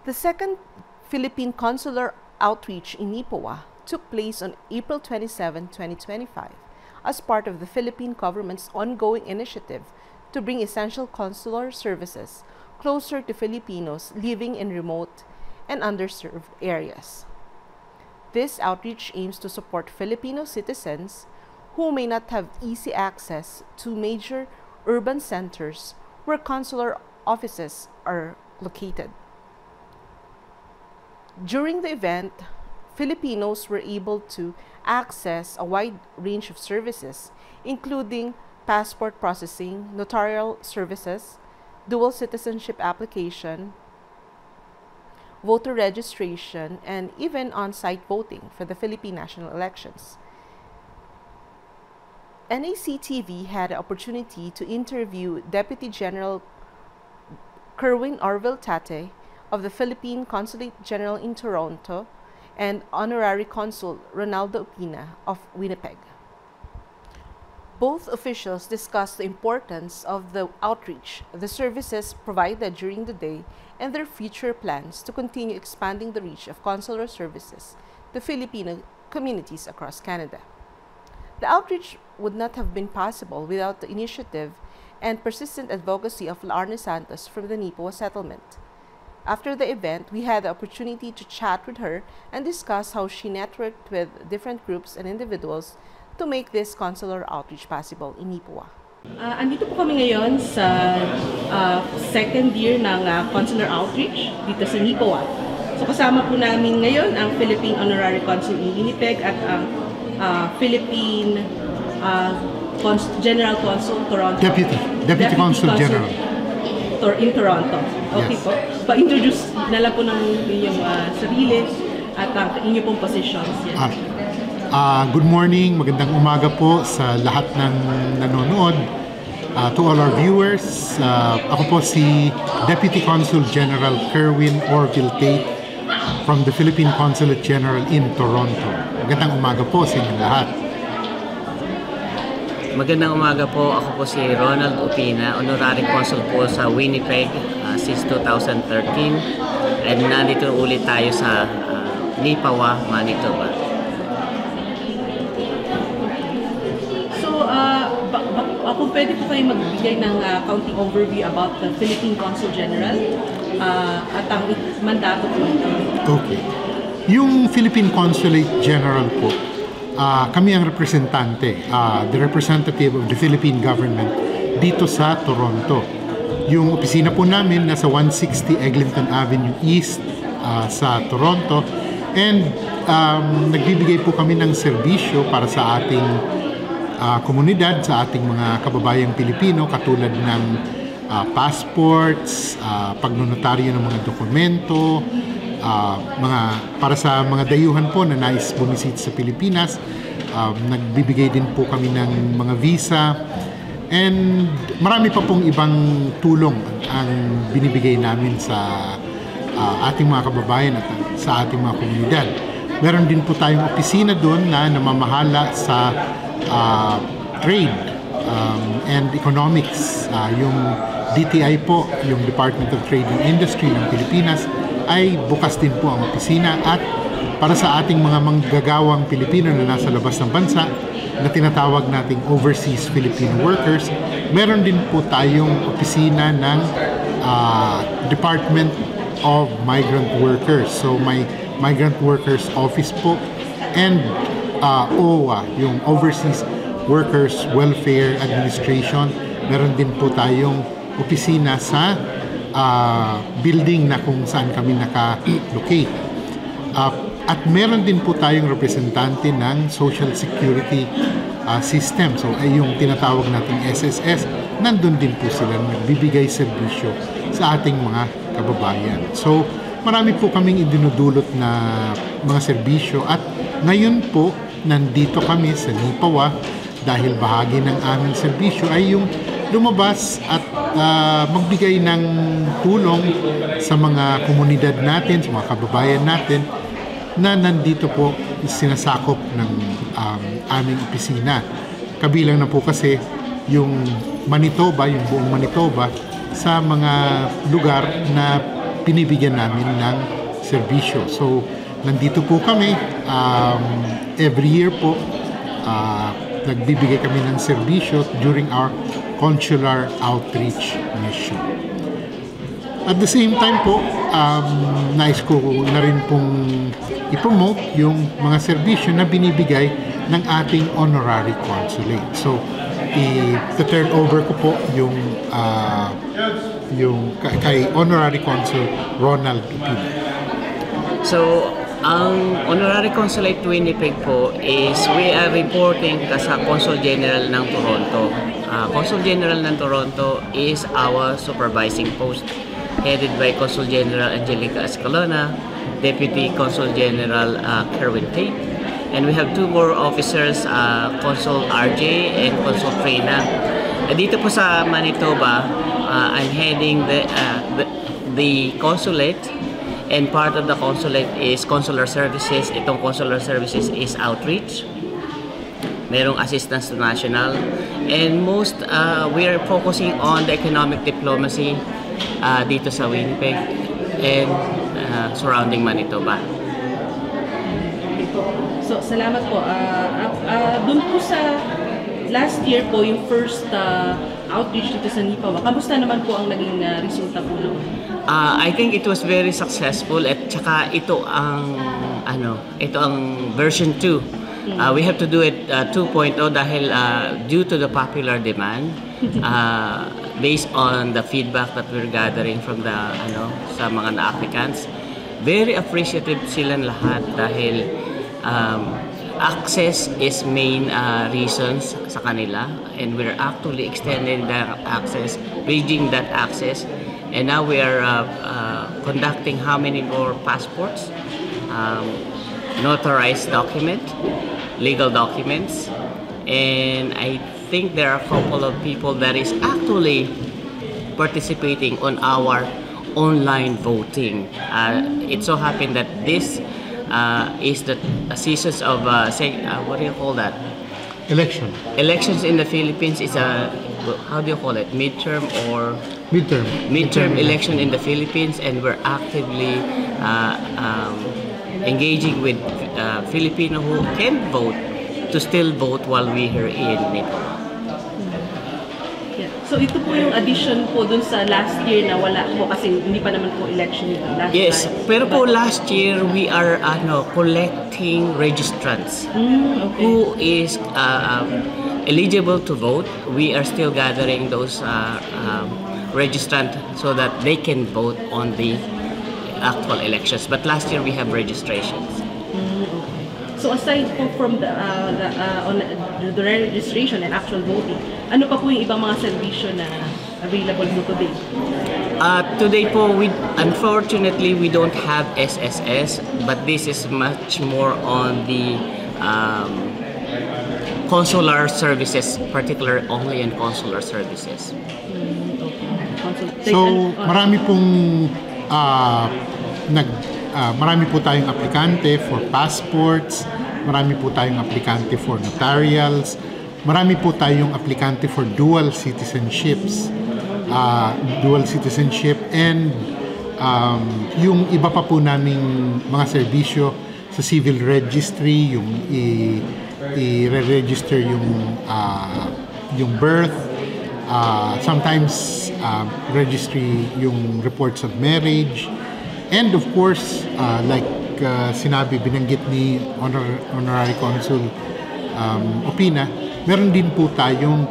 The second Philippine Consular Outreach in Nipawa took place on April 27, 2025, as part of the Philippine government's ongoing initiative to bring essential consular services closer to Filipinos living in remote and underserved areas. This outreach aims to support Filipino citizens who may not have easy access to major urban centers where consular offices are located. During the event, Filipinos were able to access a wide range of services, including passport processing, notarial services, dual citizenship application, voter registration, and even on-site voting for the Philippine national elections. NACTV had the opportunity to interview Deputy General Kerwin Orville Tate of the Philippine Consulate General in Toronto and Honorary Consul Ronaldo Opina of Winnipeg. Both officials discussed the importance of the outreach, the services provided during the day, and their future plans to continue expanding the reach of consular services to Filipino communities across Canada. The outreach would not have been possible without the initiative and persistent advocacy of Larne Santos from the Nipawa settlement. After the event, we had the opportunity to chat with her and discuss how she networked with different groups and individuals to make this consular outreach possible in Nipawa. Andito po kami ngayon sa second year ng consular outreach dito sa Nipawa. So kasama po namin ngayon ang Philippine Honorary Consul in Winnipeg at ang Philippine General Consul Toronto. Deputy Consul General in Toronto. Okay yes. Po. Pa-introduce na lang po ng inyong sarili at ang inyong pong positions. Yes. Good morning, magandang umaga po sa lahat ng nanonood. To all our viewers, ako po si Deputy Consul General Kerwin Orville Tate from the Philippine Consulate General in Toronto. Magandang umaga po sa inyong lahat. Magandang umaga po, ako po si Ronald Opina, Honorary Consul po sa Winnipeg since 2013 and nandito ulit tayo sa Nipawa, Manitoba. Kung pwede po kayo magbigay ng county overview about the Philippine Consul General at ang mandato po ito. Okay. Yung Philippine Consulate General po, kami ang representante, the representative of the Philippine government dito sa Toronto. Yung opisina po namin nasa 160 Eglinton Avenue East sa Toronto and nagbibigay po kami ng serbisyo para sa ating komunidad, sa ating mga kababayang Pilipino katulad ng passports, pagnonotaryo ng mga dokumento, para sa mga dayuhan po na nais bumisit sa Pilipinas. Nagbibigay din po kami ng mga visa and marami pa pong ibang tulong ang binibigay namin sa ating mga kababayan at sa ating mga komunidad. Meron din po tayong opisina doon na namamahala sa trade and economics. Yung DTI po, yung Department of Trade and Industry ng Pilipinas, ay bukas din po ang opisina at para sa ating mga manggagawang Pilipino na nasa labas ng bansa na tinatawag nating overseas Filipino workers, meron din po tayong opisina ng Department of Migrant Workers. So may Migrant Workers Office po and OWA, yung Overseas Workers Welfare Administration. Meron din po tayong opisina sa building na kung saan kami naka-locate. At meron din po tayong representante ng Social Security System. So ay yung tinatawag nating SSS, nandun din po sila nagbibigay serbisyo sa ating mga kababayan. So marami po kaming idinudulot na mga serbisyo at ngayon po nandito kami sa Nipawa dahil bahagi ng aming serbisyo ay yung lumabas at magbigay ng tulong sa mga komunidad natin, sa mga kababayan natin na nandito po sinasakop ng aming opisina. kabilang na po kasi yung Manitoba, yung buong Manitoba, sa mga lugar na pinibigyan namin ng serbisyo. So, nandito po kami, every year po, nagbibigay kami ng serbisyo during our consular outreach mission. At the same time po, nais ko na rin pong i-promote yung mga serbisyo na binibigay ng ating honorary consulate. So, i-turn over ko po yung kay Honorary Consul Ronald Upina. So, ang Honorary Consulate Winnipeg po is we are reporting sa Consul General ng Toronto. Consul General ng Toronto is our supervising post, headed by Consul General Angelica Escalona, Deputy Consul General Kerwin Tate, and we have two more officers, Consul RJ and Consul Trina. Dito po sa Manitoba, I'm heading the consulate, and part of the consulate is consular services. Itong consular services is outreach. Merong assistance to national, and we are focusing on the economic diplomacy dito sa Winnipeg and surrounding Manitoba. So, salamat po. Doon po sa last year po, yung first outreach dito sa Nipawa, kamusta naman po ang naging resulta po nun? I think it was very successful, at saka ito ang version 2. We have to do it 2.0 dahil due to the popular demand, based on the feedback that we're gathering from the sa mga na-applicants. Very appreciative silang lahat dahil access is main reasons sa kanila, and we're actually extending that access, bridging that access, and now we are conducting how many more passports, notarized document, legal documents, and I think there are a couple of people that is actually participating on our online voting. It so happened that this is the seasons of what do you call that? Elections in the Philippines is how do you call it? Midterm election in the Philippines, and we're actively engaging with Filipino who can vote to still vote while we're here in Nepal. So ito po yung addition po dun sa last year na wala po kasi hindi pa naman po election last yes, time. pero po last year we are collecting registrants who is eligible to vote. We are still gathering those registrants so that they can vote on the actual elections. But last year we have registrations. So aside po from the registration and actual voting, ano pa po yung ibang mga servisyo na available po today? Today po, unfortunately, we don't have SSS, but this is much more on the consular services, particularly only in consular services. So, marami pong marami po tayong aplikante for passports, marami po tayong aplikante for notarials, marami po tayong aplikante for dual citizenship, and yung iba pa po naming mga serbisyo sa civil registry, yung i-register yung birth, sometimes registry yung reports of marriage. And of course, like binanggit ni Honorary Consul Upina, meron din po tayong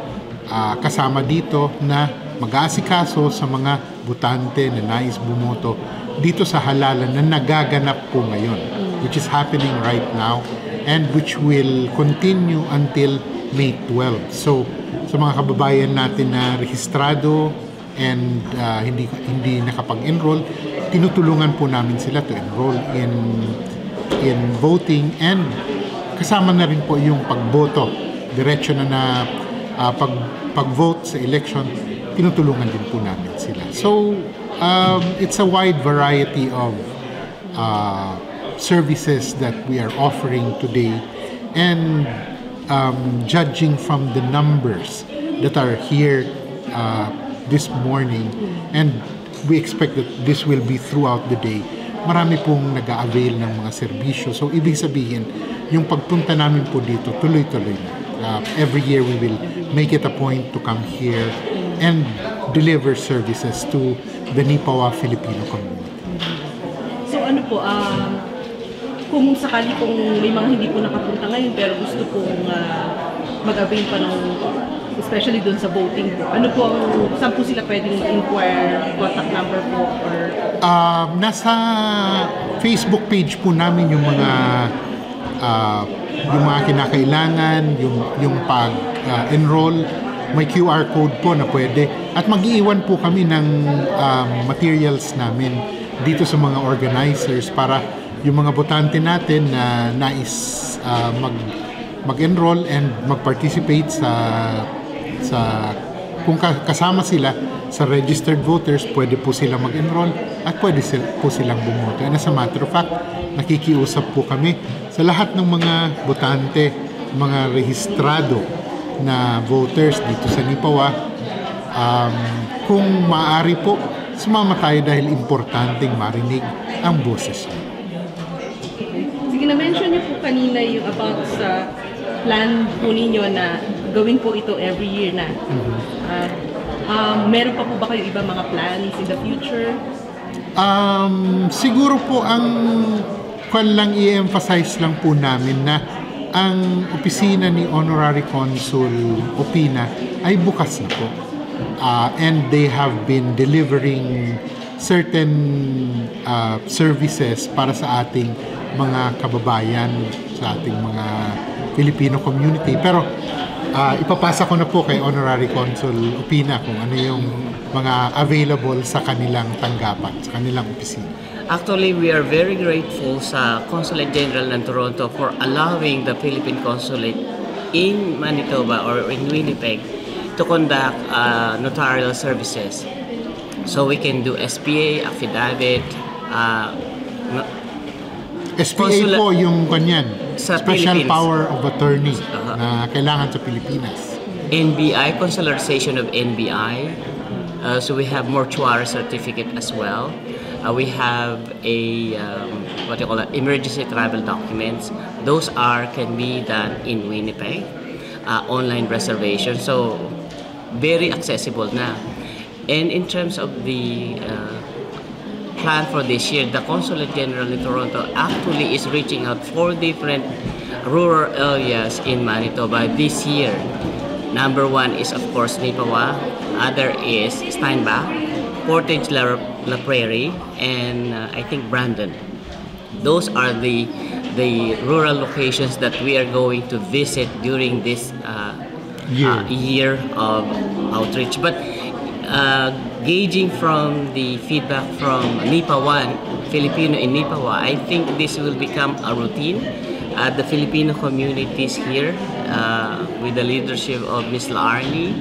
kasama dito na mag-aasikaso sa mga botante na nais bumoto dito sa halalan na nagaganap po ngayon, which is happening right now and which will continue until May 12. So, sa mga kababayan natin na rehistrado and hindi nakapag-enroll, tinutulungan po namin sila to enroll in voting, and kasama na rin po yung pagboto. Diretso na pag-vote sa election, tinutulungan din po namin sila. So, it's a wide variety of services that we are offering today, and judging from the numbers that are here this morning, and we expect that this will be throughout the day, marami pong nag-a-avail ng mga serbisyo. So, ibig sabihin, yung pagpunta namin po dito, tuloy-tuloy na. Every year, we will make it a point to come here and deliver services to the Nipawa Filipino community. So ano po, kung sakali pong may mga hindi po nakapunta ngayon pero gusto pong mag-avail pa ng, especially dun sa voting po, ano po saan po sila pwedeng inquire, contact number po, or? Nasa Facebook page po namin yung mga kinakailangan, yung pag-enroll, may QR code po na pwede, at mag-iiwan po kami ng materials namin dito sa mga organizers para yung mga botante natin na nais mag-enroll and mag-participate sa kung kasama sila sa registered voters, pwede po sila mag-enroll at pwede po silang bumoto. And as a matter of fact, nakikiusap po kami sa lahat ng mga botante, mga rehistrado na voters dito sa Nipawa, kung maaari po, sumama tayo dahil importanteng marinig ang boses niyo. Sige, na-mention niyo po kanina yung about sa plan po ninyo na gawin po ito every year na. Meron pa po ba kayo iba mga plans in the future? Siguro po ang lang i-emphasize lang po namin na ang opisina ni Honorary Consul Opina ay bukas na po. And they have been delivering certain services para sa ating mga kababayan, sa ating mga Filipino community. Pero ipapasa ko na po kay Honorary Consul Opina kung ano yung mga available sa kanilang tanggapan, sa kanilang opisina. Actually, we are very grateful sa Consulate General ng Toronto for allowing the Philippine Consulate in Manitoba or in Winnipeg to conduct notarial services. So we can do SPA, affidavit, SPA po yung kanyan, sa Special Philippines. Power of Attorney na kailangan sa Pilipinas. NBI, consularization of NBI. So we have mortuary certificate as well. We have a what you call that, emergency travel documents. Those can be done in Winnipeg. Online reservation, so very accessible na. And in terms of the plan for this year, the Consulate General in Toronto actually is reaching out 4 different rural areas in Manitoba this year. Number 1 is of course Nipawa, other is Steinbach, Portage La Prairie, and I think Brandon. Those are the rural locations that we are going to visit during this year of outreach. But gauging from the feedback from Nipawan, Filipino in Nipawa, I think this will become a routine. The Filipino communities here, with the leadership of Ms. Laarni,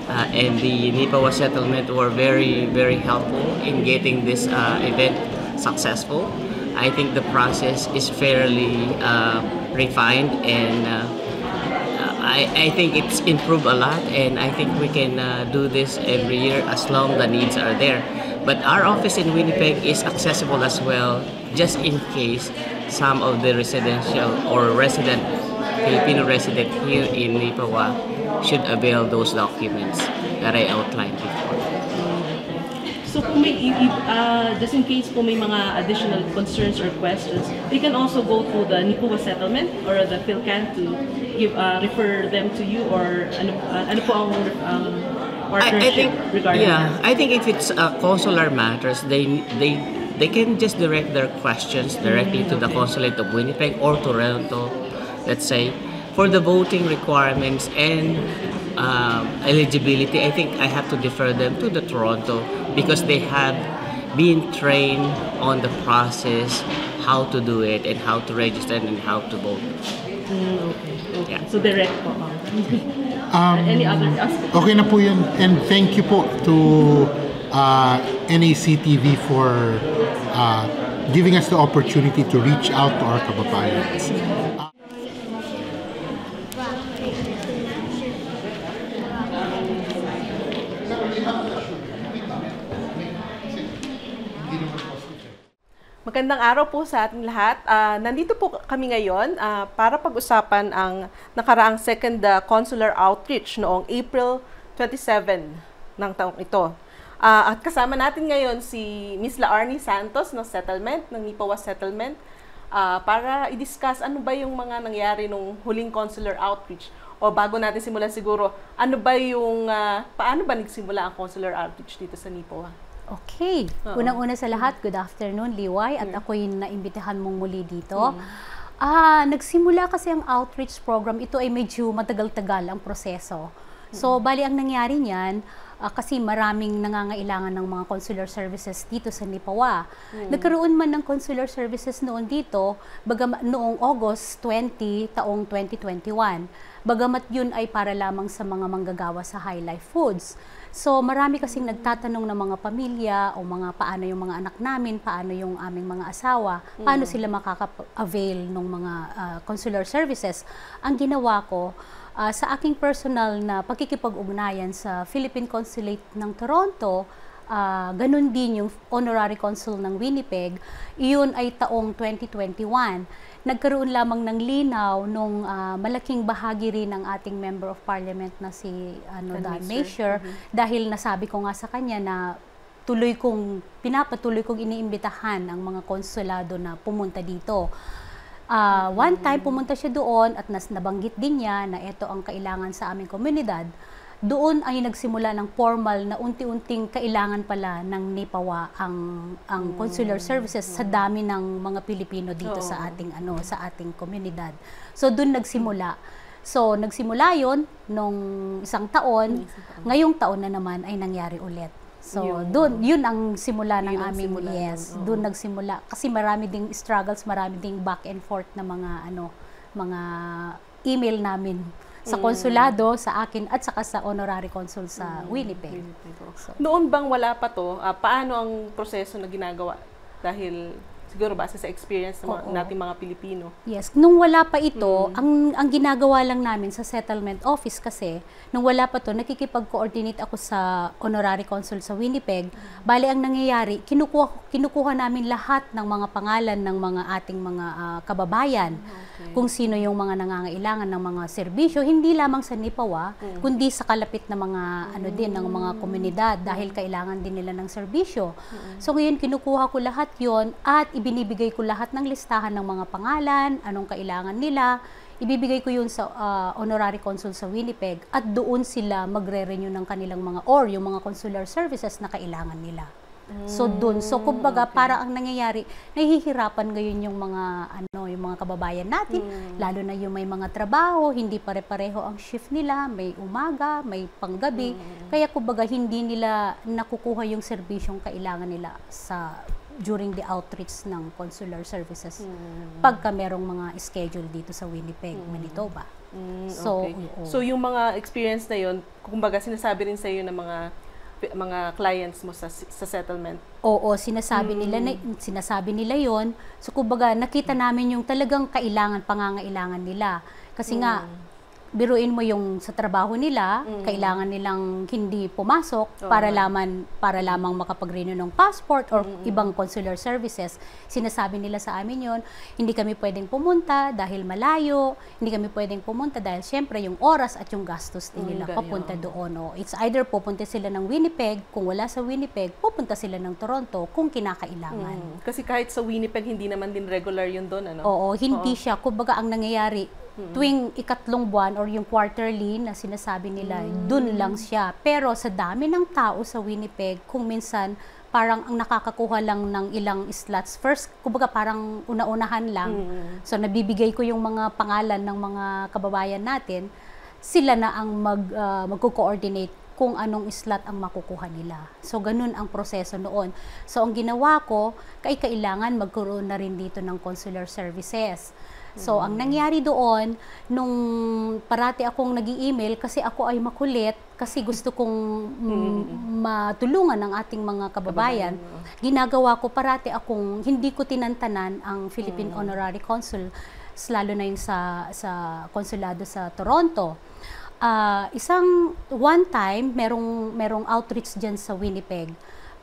and the Nipawa settlement were very, very helpful in getting this event successful. I think the process is fairly refined, and I think it's improved a lot, and I think we can do this every year as long the needs are there. But our office in Winnipeg is accessible as well, just in case some of the residential or Filipino resident here in Nipawa should avail those documents that I outlined before. So kung may, just in case kung may mga additional concerns or questions, they can also go to the Nipawa settlement or the PhilCan to give refer them to you, or ano po ang partnership regarding that? I think if it's consular matters, they can just direct their questions directly to the Consulate of Winnipeg or Toronto, let's say. For the voting requirements and eligibility, I think I have to defer them to the Toronto because they have been trained on the process, how to do it and how to register and how to vote. Okay. Yeah. So direct po. Any other aspects? Okay na po yun. And thank you po to NACTV for giving us the opportunity to reach out to our kababayans. Magandang araw po sa ating lahat. Nandito po kami ngayon para pag-usapan ang nakaraang second consular outreach noong April 27 ng taong ito. At kasama natin ngayon si Ms. Laarni Santos ng settlement, ng Nipawa Settlement, para i-discuss ano ba yung mga nangyari nung huling consular outreach. O bago natin simulan siguro, ano ba yung, paano ba nagsimula ang consular outreach dito sa Nipawa? Okay. Unang-una sa lahat, good afternoon, Liway, at ako'y naimbitahan mong muli dito. Nagsimula kasi ang outreach program, ito ay medyo matagal-tagal ang proseso. So, bali ang nangyari niyan, kasi maraming nangangailangan ng mga consular services dito sa Nipawa. Nagkaroon man ng consular services noon dito, noong August 20, taong 2021. Bagamat yun ay para lamang sa mga manggagawa sa High Life Foods. So marami kasing nagtatanong ng mga pamilya o mga paano yung mga anak namin, paano yung aming mga asawa, paano sila makaka-avail ng mga consular services. Ang ginawa ko, sa aking personal na pagkikipag-ugnayan sa Philippine Consulate ng Toronto, ganun din yung Honorary Consul ng Winnipeg, iyon ay taong 2021. Nagkaroon lamang ng linaw nung malaking bahagi rin ng ating Member of Parliament na si Dan Measure, dahil nasabi ko nga sa kanya na pinapatuloy kong iniimbitahan ang mga konsulado na pumunta dito. One time pumunta siya doon at nabanggit din niya na ito ang kailangan sa aming komunidad. Doon ay nagsimula ng formal na unti-unting kailangan pala ng Nipawa ang consular services sa dami ng mga Pilipino dito sa ating komunidad. So doon nagsimula. So nagsimula 'yon nung isang taon. Ngayong taon na naman ay nangyari ulit. So doon 'yun ang simula ng aming doon nagsimula kasi marami ding struggles, marami ding back and forth na mga email namin sa konsulado, sa akin, at saka sa honorary consul sa Winnipeg. So, noon bang wala pa to, paano ang proseso na ginagawa? Dahil siguro base sa experience ng nating mga Pilipino. Yes, nung wala pa ito, ang ginagawa lang namin sa settlement office kasi, nung wala pa to, nakikipag-coordinate ako sa honorary consul sa Winnipeg. Bale, ang nangyayari, kinukuha namin lahat ng mga pangalan ng mga ating mga kababayan. Kung sino yung mga nangangailangan ng mga serbisyo, hindi lamang sa Nipawa, kundi sa kalapit na mga ng mga komunidad dahil kailangan din nila ng serbisyo. So ngayon kinukuha ko lahat 'yon at ibinibigay ko lahat ng listahan ng mga pangalan, anong kailangan nila. Ibibigay ko 'yun sa honorary consul sa Winnipeg at doon sila magre-renew ng kanilang yung mga consular services na kailangan nila. So doon, kumbaga para ang nangyayari, nahihirapan ngayon yung mga kababayan natin, lalo na yung may mga trabaho, hindi pare-pareho ang shift nila, may umaga, may panggabi, kaya kumbaga hindi nila nakukuha yung serbisyong kailangan nila during the outreach ng consular services pagka merong mga schedule dito sa Winnipeg, Manitoba. So yung mga experience na yun, kumbaga sinasabi rin sa iyo ng mga clients mo sa settlement? Oo, sinasabi nila yon. So kumbaga nakita namin yung talagang pangangailangan nila. Kasi nga biruin mo yung sa trabaho nila, kailangan nilang hindi pumasok para lamang makapag-renew ng passport or ibang consular services. Sinasabi nila sa amin yon, hindi kami pwedeng pumunta dahil malayo, hindi kami pwedeng pumunta dahil syempre yung oras at yung gastos din nila papunta doon. O, it's either pupunta sila ng Winnipeg, kung wala sa Winnipeg, pupunta sila ng Toronto kung kinakailangan. Kasi kahit sa Winnipeg, hindi naman din regular yun doon, ano? Oo, hindi siya. Kumbaga ang nangyayari, tuwing ikatlong buwan or yung quarterly na sinasabi nila, dun lang siya. Pero sa dami ng tao sa Winnipeg, kung minsan parang ang nakakakuha lang ng ilang slots. First, kumbaga parang una-unahan lang. So nabibigay ko yung mga pangalan ng mga kababayan natin, sila na ang magko-coordinate kung anong slot ang makukuha nila. So ganun ang proseso noon. So ang ginawa ko, kailangan magkaroon na rin dito ng consular services. So, ang nangyari doon, nung parati akong nag-i-email, kasi ako ay makulit, kasi gusto kong matulungan ng ating mga kababayan, ginagawa ko parati akong, hindi ko tinantanan ang Philippine Honorary Consul, lalo na yung sa konsulado sa Toronto. One time, merong outreach dyan sa Winnipeg.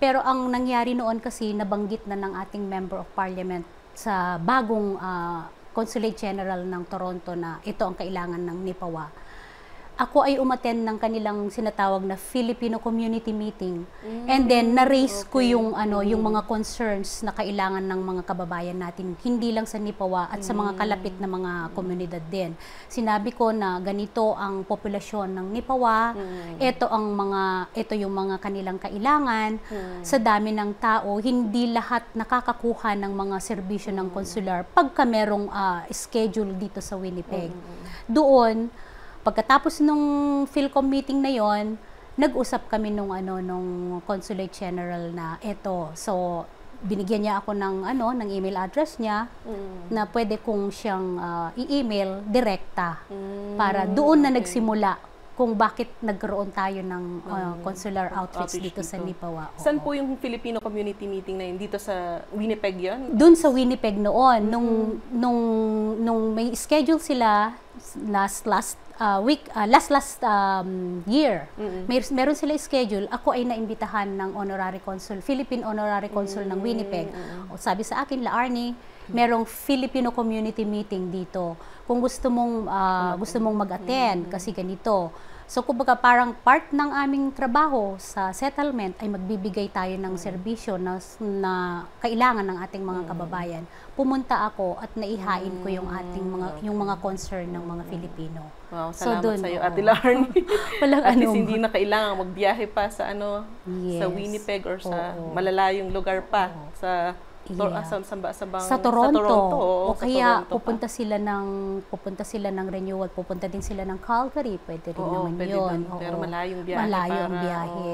Pero ang nangyari noon kasi nabanggit na ng ating Member of Parliament sa bagong Consulate General ng Toronto na ito ang kailangan ng NIPAWA. Ako ay umattend ng kanilang sinatawag na Filipino Community Meeting. And then na-raise ko yung yung mga concerns na kailangan ng mga kababayan natin, hindi lang sa NIPAWA at sa mga kalapit na mga komunidad din. Sinabi ko na ganito ang populasyon ng NIPAWA, ito yung mga kanilang kailangan. Sa dami ng tao, hindi lahat nakakakuha ng mga serbisyo ng consular pagka merong schedule dito sa Winnipeg. Doon, pagkatapos nung PhilCom meeting na yon, nag-usap kami nung Consulate General na eto. So, binigyan niya ako ng email address niya na pwede kong siyang i-email direkta para doon na nagsimula kung bakit nagkaroon tayo ng consular outreach dito sa NIPAWA. Saan po yung Filipino Community Meeting na yun? Dito sa Winnipeg yun? Doon sa Winnipeg noon. Nung may schedule sila last year. Meron sila schedule. Ako ay naimbitahan ng Philippine Honorary Consul ng Winnipeg. O, sabi sa akin, Laarni, merong Filipino Community Meeting dito. Kung gusto mong mag-attend kasi ganito. So, kumbaga parang part ng aming trabaho sa settlement ay magbibigay tayo ng serbisyo na kailangan ng ating mga kababayan. Pumunta ako at naihain ko yung mga concern ng mga Filipino. Wow, salamat sa iyo, Ate Laarni. At least hindi na kailangan magbiyahe pa sa sa Winnipeg or sa malalayong lugar pa sa Toronto. O kaya Toronto pupunta sila ng renewal, pupunta din sila ng Calgary, pwede rin naman yun. Pero malayong biyahe. Malayong biyahe.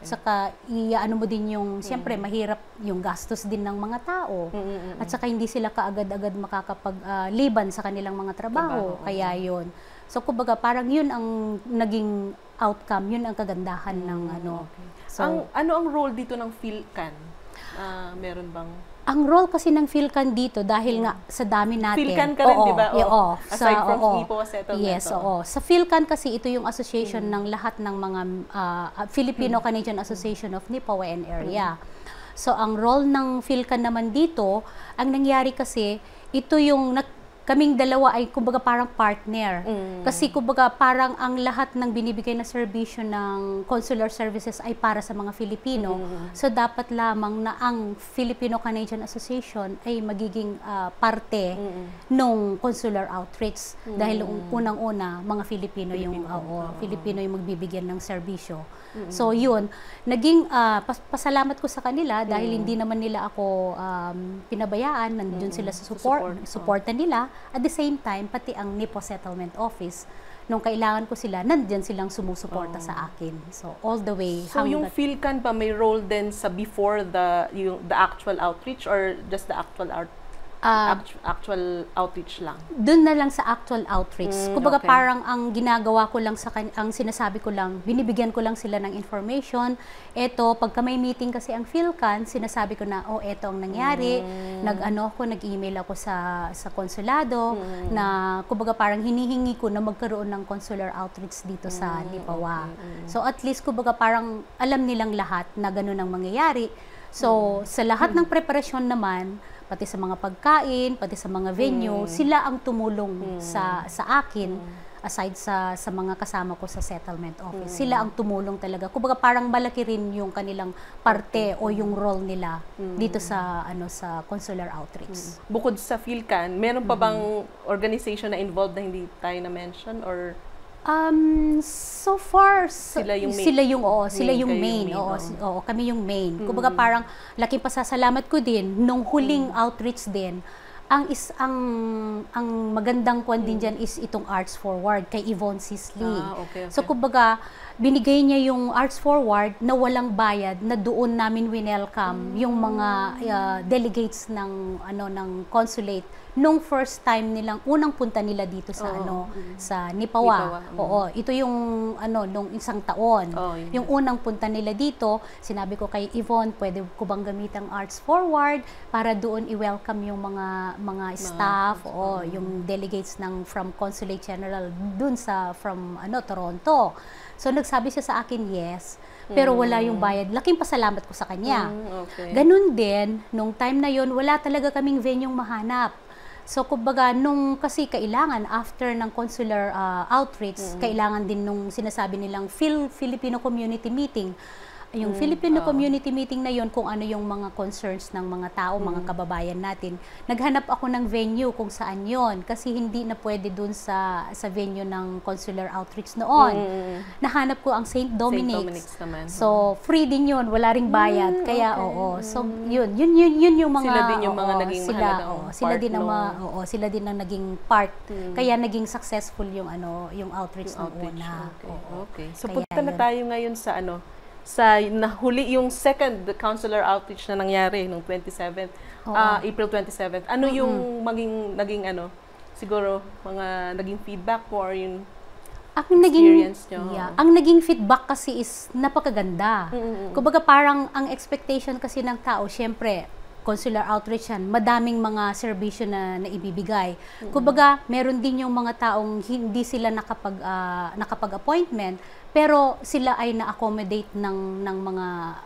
Saka iyaano mo din yung, siyempre mahirap yung gastos din ng mga tao. At saka hindi sila kaagad-agad makakapagliban sa kanilang mga trabaho. Kaya yun. So kumbaga parang yun ang naging outcome, yun ang kagandahan ng So, ang role dito ng PhilCan? Meron bang ang role kasi ng PhilCan dito dahil nga sa dami natin. PhilCan ka rin, di ba? Aside from NIPAWA settlement. Yes, Sa PhilCan kasi ito yung association ng lahat ng mga Filipino-Canadian Association of NIPAWA and area. So ang role ng PhilCan naman dito, ang nangyari kasi ito yung kaming dalawa ay kumbaga parang partner. Kasi kumbaga parang ang lahat ng binibigay na serbisyo ng consular services ay para sa mga Filipino. So dapat lamang na ang Filipino-Canadian Association ay magiging parte nung consular outreach. Dahil unang-una, mga Filipino yung magbibigyan ng serbisyo. So yun, naging pasalamat ko sa kanila dahil hindi naman nila ako pinabayaan, nandiyon sila sa supportan nila. At the same time, pati ang NIPAWA Settlement Office, nung kailangan ko sila, nandiyan silang sumusuporta sa akin. So all the way. So yung PhilCan pa may role din sa before the actual outreach or just the actual actual outreach lang? Doon na lang sa actual outreach. Kumbaga parang ang ginagawa ko lang ang sinasabi ko lang, binibigyan ko lang sila ng information. Eto, pagka may meeting kasi ang PhilCan, sinasabi ko na, eto ang nangyari. Nag-email ako sa konsulado na kumbaga parang hinihingi ko na magkaroon ng consular outreach dito sa NIPAWA. So at least kumbaga parang alam nilang lahat na ganun ang mangyayari. So sa lahat ng preparasyon naman, pati sa mga pagkain, pati sa mga venue, sila ang tumulong sa akin aside sa mga kasama ko sa settlement office. Sila ang tumulong talaga. Kumbaga parang malaki rin yung kanilang parte o yung role nila dito sa sa consular outreach. Bukod sa PhilCan, meron pa bang organization na involved na hindi tayo na-mention or so far sila yung main. Kami yung main. Kumbaga parang laking pasasalamat ko din nung huling outreach din. Ang magandang kwan din dyan is itong Arts Forward kay Yvonne Sisley. So kumbaga binigay niya yung Arts Forward na walang bayad na doon namin winelcome yung mga delegates ng consulate nung first time nilang unang punta nila dito sa sa NIPAWA. Ito yung nung isang taon. Yung unang punta nila dito, sinabi ko kay Yvonne, pwede ko bang gamitin ang Arts Forward para doon i-welcome yung mga staff o yung delegates from Consulate General dun from Toronto. So nagsabi siya sa akin yes, pero wala yung bayad. Laking pasalamat ko sa kanya. Okay. Ganun din, nung time na yon wala talaga kaming venue mahanap. So, kumbaga, nung kasi kailangan, after ng consular outreach, kailangan din nung sinasabi nilang Filipino community meeting. Yung Filipino community meeting na yon kung ano yung mga concerns ng mga tao, mga kababayan natin. Naghanap ako ng venue kung saan yon kasi hindi na pwede dun sa venue ng consular outreach noon. Nahanap ko ang St. Dominic's. Naman. So, free din yun, wala ring bayad. Kaya, oo. So, yun yung mga... Sila din yung mga naging mahalagang sila din ang naging part. Kaya naging successful yung outreach ng una. Okay. So, punta na tayo ngayon sa sa nahuli yung second consular outreach na nangyari noong 27th, April 27th. Ano yung naging siguro mga naging feedback mo or yung experience nyo? Ang naging feedback kasi is napakaganda. Kumbaga parang ang expectation kasi ng tao, syempre, consular outreach yan, madaming mga serbisyo na ibibigay. Kumbaga, meron din yung mga taong hindi sila nakapag-appointment, pero sila ay na-accommodate ng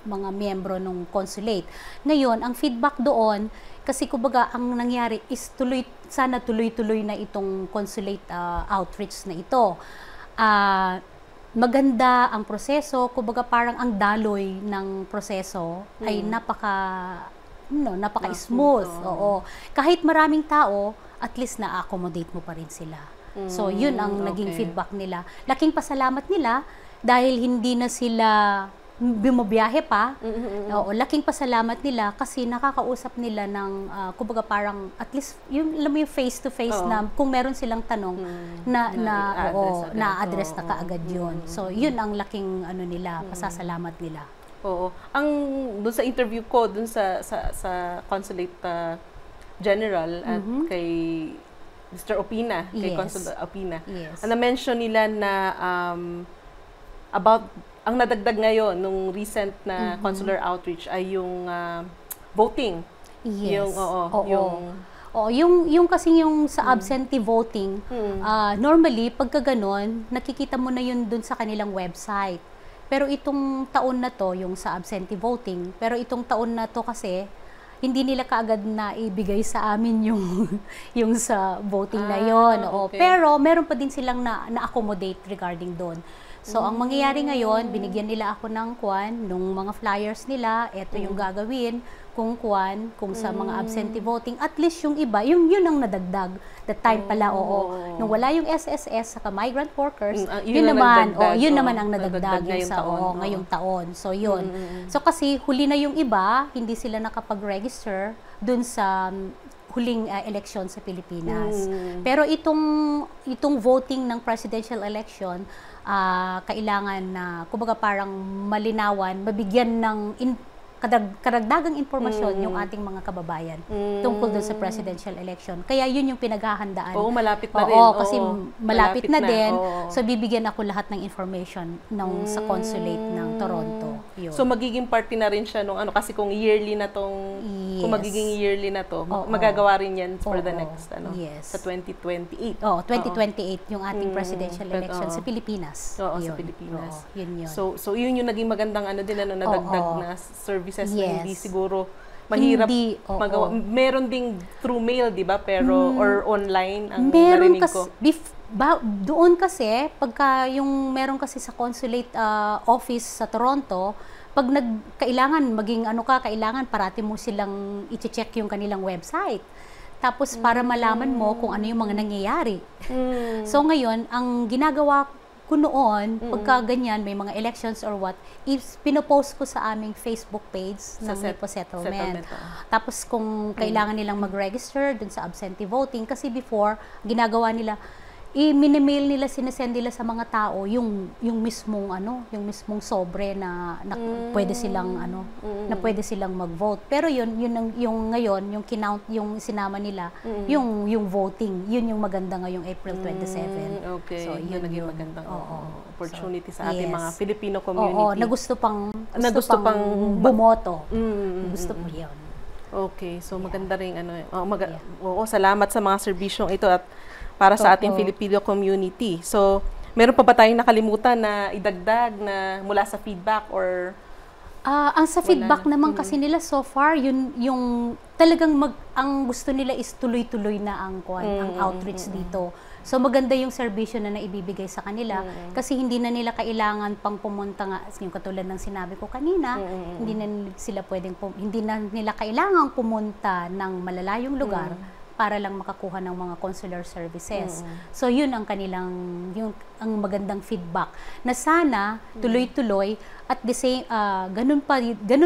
mga miyembro ng consulate. Ngayon, ang feedback doon, kasi kumbaga ang nangyari is sana tuloy-tuloy na itong consulate outreach na ito. Maganda ang proseso, kumbaga parang ang daloy ng proseso ay napaka-smooth. Oo. Kahit maraming tao, at least na-accommodate mo pa rin sila. So, yun ang naging feedback nila. Laking pasalamat nila dahil hindi na sila bumabiyahe pa. Oo, laking pasalamat nila kasi nakakausap nila ng, kumbaga parang, at least, yung face-to-face na kung meron silang tanong na-address na kaagad yun. So, yun ang laking pasasalamat nila. Oo. Doon sa interview ko, doon sa Consulate General at kay Mr. Opina, kay Consul Opina. Yes. Na-mention nila na about ang nadagdag ngayon nung recent na consular outreach ay yung voting. Yes. Yung kasi yung sa absentee voting, normally pagka ganon, nakikita mo na yun dun sa kanilang website. Pero itong taon na to, yung sa absentee voting, pero itong taon na to kasi hindi nila kaagad na ibigay sa amin yung sa voting na yon. Okay. Pero meron pa din silang na-accommodate regarding doon. So, ang mangyayari ngayon, binigyan nila ako ng nung mga flyers nila, eto yung gagawin, kung sa mga absentee voting, at least yung iba, yun ang nadagdag. That time pala, nung wala yung SSS, saka migrant workers, yun naman ang nadagdag ngayong taon. So, yun. So, kasi huli na yung iba, hindi sila nakapag-register dun sa huling election sa Pilipinas. Pero itong voting ng presidential election, kailangan na, kumbaga parang malinawan, mabigyan ng karagdagang impormasyon yung ating mga kababayan tungkol doon sa presidential election. Kaya yun yung pinaghahandaan. Oo, malapit na rin. Kasi malapit na din. So, bibigyan ako lahat ng information sa consulate ng Toronto. Yun. So, magiging party na rin siya nung kasi kung yearly na tong, kung magiging yearly na to, magagawa rin yan for the next, sa 2028. 2028 yung ating presidential election sa Pilipinas. Sa Pilipinas. Yun. So, yun yung naging magandang nadagdag na services na hindi siguro mahirap magawa. Meron ding through mail, di ba? Pero, or online, ang narinig ko. Doon kasi, pagka yung meron kasi sa consulate office sa Toronto, pag kailangan maging kailangan parati mo silang i-check yung kanilang website. Tapos para malaman mo kung ano yung mga nangyayari. So ngayon, ang ginagawa ko noon, pagka ganyan, may mga elections or what, pinopost ko sa aming Facebook page ng Nipo Settlement. Tapos kung kailangan nilang mag-register dun sa absentee voting, kasi before, ginagawa nila, i-minimail nila, sinesend nila sa mga tao yung mismong sobre na pwede silang na pwede silang mag-vote. Pero yung ngayon, yung kinount, yung sinama nila, yung voting, yun yung maganda ngayong April 27. Okay. So yun naging magandang opportunity sa ating mga Filipino community. Na gusto pang bumoto. Gusto mo yun. Okay, so maganda ring salamat sa mga serbisyong ito at para sa ating Filipino community. So, Meron pa ba tayong nakalimutan na idagdag na mula sa feedback or Ang sa feedback na. naman kasi nila so far, yung talagang ang gusto nila is tuloy-tuloy na ang outreach dito. So maganda yung serbisyo na naibibigay sa kanila kasi hindi na nila kailangan pang pumunta nga, yung katulad ng sinabi ko kanina, hindi na nila kailangang pumunta ng malalayong lugar para lang makakuha ng mga consular services. So yun ang ang magandang feedback na sana tuloy-tuloy at the same ganun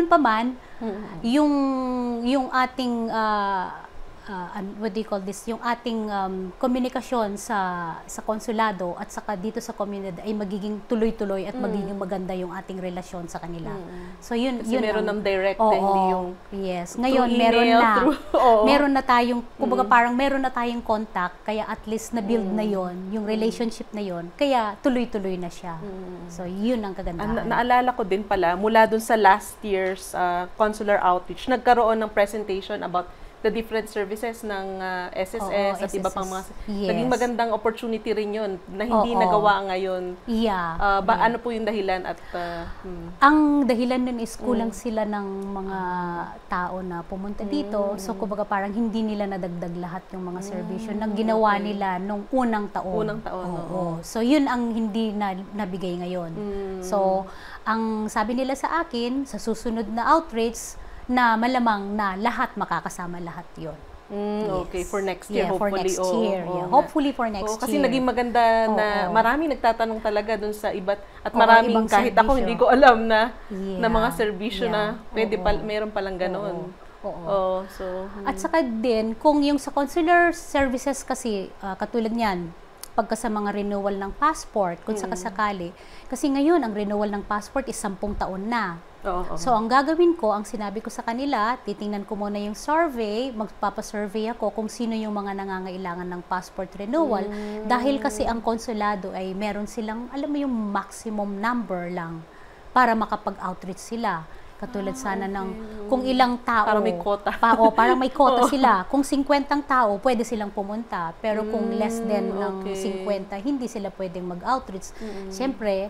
pa man yung ating what do you call this, yung ating komunikasyon sa konsulado at saka dito sa komunidad ay magiging tuloy-tuloy at magiging maganda yung ating relasyon sa kanila. So yun kasi meron ng direct hindi yung yes. Ngayon email, meron na tayong kumbaga parang meron na tayong contact kaya at least na build na yon yung relationship na yon kaya tuloy-tuloy na siya. So yun ang kagandahan. Naalala ko din pala mula dun sa last year's consular outreach nagkaroon ng presentation about the different services ng SSS at iba pang mga naging magandang opportunity rin yun na hindi nagawa ngayon. Ano po yung dahilan at ang dahilan nun is kulang sila ng mga tao na pumunta dito. So kumbaga parang hindi nila nadagdag lahat yung mga serbisyo na ginawa nila nung unang taon. So yun ang hindi nabigay ngayon. So ang sabi nila sa akin sa susunod na outreach na malamang na lahat makakasama lahat yon. Okay, for next year, hopefully. Hopefully for next year. Kasi naging maganda na marami nagtatanong talaga dun sa iba't at maraming kahit ako hindi ko alam na mga serbisyo na pwede meron palang ganoon. At saka din, kung yung sa consular services kasi, katulad niyan, pagka sa mga renewal ng passport, kung sakasakali, kasi ngayon ang renewal ng passport is 10 taon na. So, ang gagawin ko, ang sinabi ko sa kanila, titingnan ko muna yung survey, magpapasurvey ako kung sino yung mga nangangailangan ng passport renewal. Dahil kasi ang konsulado ay meron silang, alam mo yung maximum number lang para makapag-outreach sila. Katulad sana ng kung ilang tao. Parang may quota. Parang may quota sila. Kung 50 tao, pwede silang pumunta. Pero kung less than ng 50, hindi sila pwedeng mag-outreach. Siyempre,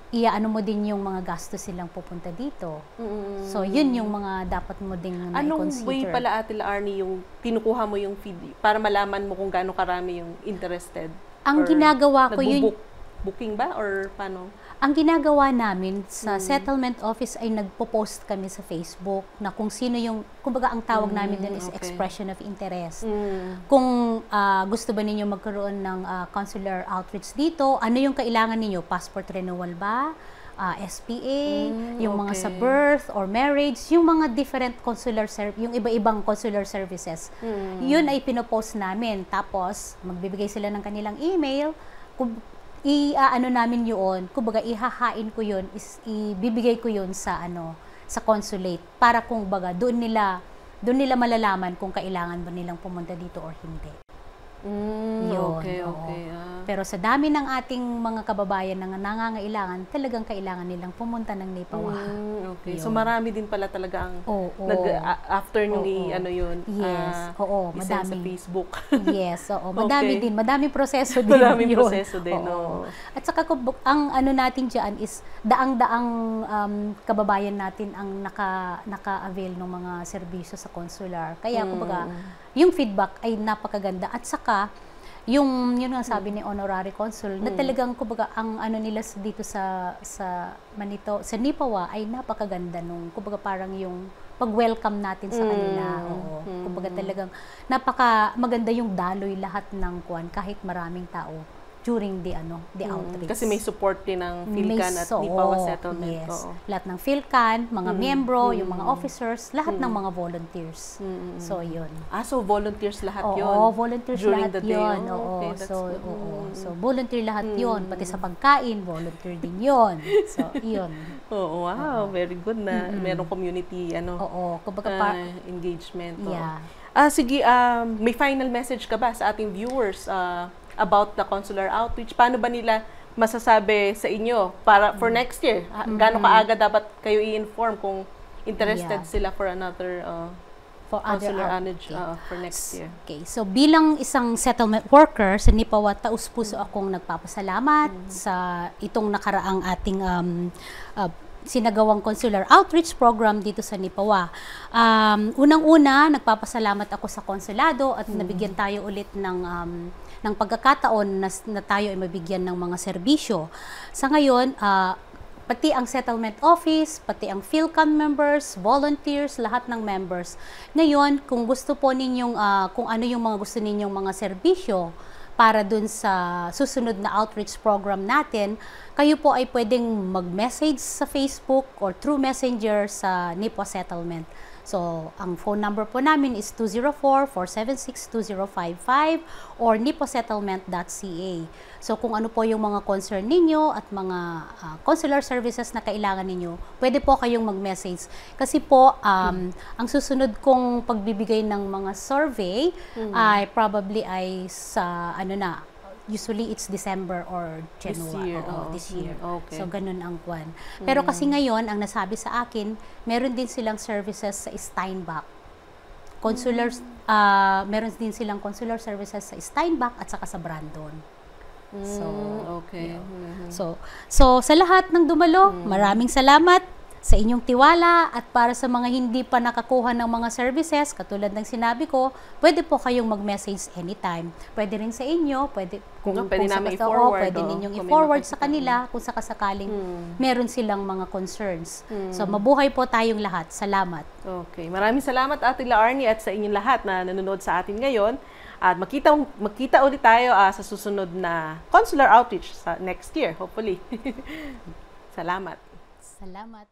iaano mo din yung mga gastos silang pupunta dito. So, yun yung mga dapat mo ding na-consider. Anong way pala, Ate Arnie, yung kinukuha mo yung feed para malaman mo kung gaano karami yung interested? Ang ginagawa ko yun... Booking ba or paano? Ang ginagawa namin sa settlement office ay nagpo-post kami sa Facebook na kung sino yung, kumbaga ang tawag namin din is expression of interest. Kung gusto ba ninyo magkaroon ng consular outreach dito, ano yung kailangan ninyo? Passport renewal ba? SPA, yung mga sa birth or marriage, yung mga different consular yung iba-ibang consular services. Yun ay pinopost namin. Tapos, magbibigay sila ng kanilang email. Ano namin yun, kumbaga ihahain ko yun, ibibigay ko yun sa sa consulate para kung baga doon nila malalaman kung kailangan ba nilang pumunta dito or hindi. Okay. Pero sa dami ng ating mga kababayan na nangangailangan, talagang kailangan nilang pumunta ng NIPAWA. Okay. So marami din pala talaga ang after nung yun. Yes. Madami sa Facebook. Yes, madami din, madaming proseso din. Madaming proseso din. At saka ang natin diyan is daang-daang kababayan natin ang naka-avail ng mga serbisyo sa consular. Kaya kumbaga yung feedback ay napakaganda at saka yun nga sabi ni Honorary Consul na talagang kumbaga ang nila dito sa NIPAWA ay napakaganda nung kumbaga parang yung pag-welcome natin sa kanila. Kumbaga talagang maganda yung daloy lahat ng kahit maraming tao during the outreach. Kasi may support din ng PhilCan at NIPAWA settlement. Yes. Lahat ng PhilCan, mga miyembro, yung mga officers, lahat ng mga volunteers. So, yun. So volunteers lahat yun? Oo, volunteers during lahat the day. yun. So, volunteer lahat yun. Pati sa pagkain, volunteer din yun. So, yun. Wow, very good na merong community engagement. Yeah. Sige, may final message ka ba sa ating viewers about the consular outreach? Paano ba nila masasabi sa inyo para for next year? Gaano kaaga dapat kayo i-inform kung interested sila for another for other consular out- anage okay. for next year. Okay, so bilang isang settlement worker sa Nipawa, taus-puso akong nagpapasalamat sa itong nakaraang ating sinagawang consular outreach program dito sa Nipawa. Unang-una, nagpapasalamat ako sa konsulado at nabigyan tayo ulit ng pagkakataon na tayo ay mabigyan ng mga serbisyo. Sa ngayon, pati ang settlement office, pati ang PhilCon members, volunteers, lahat ng members. Ngayon, kung gusto po ninyong, kung ano yung mga gusto ninyong mga serbisyo para dun sa susunod na outreach program natin, kayo po ay pwedeng mag-message sa Facebook or through Messenger sa Nipo Settlement. So, ang phone number po namin is 204-476-2055 or niposettlement.ca. So, kung ano po yung mga concern ninyo at mga consular services na kailangan ninyo, pwede po kayong mag-message. Kasi po, ang susunod kong pagbibigay ng mga survey ay probably ay sa, usually it's December or January. This year. Okay. So, ganun ang kwan. Pero kasi ngayon, ang nasabi sa akin, meron din silang services sa Steinbach. Meron din silang consular services sa Steinbach at saka sa Brandon. So, okay. So sa lahat ng dumalo, maraming salamat sa inyong tiwala at para sa mga hindi pa nakakuha ng mga services, katulad ng sinabi ko, pwede po kayong mag-message anytime. Pwede rin sa inyo, pwede namin i-forward, pwede ninyong i-forward sa kanila kung sakasakaling meron silang mga concerns. So mabuhay po tayong lahat. Salamat. Okay. Maraming salamat Ate Laarni at sa inyong lahat na nanonood sa atin ngayon. At magkita ulit tayo sa susunod na consular outreach sa next year, hopefully. Salamat. Salamat.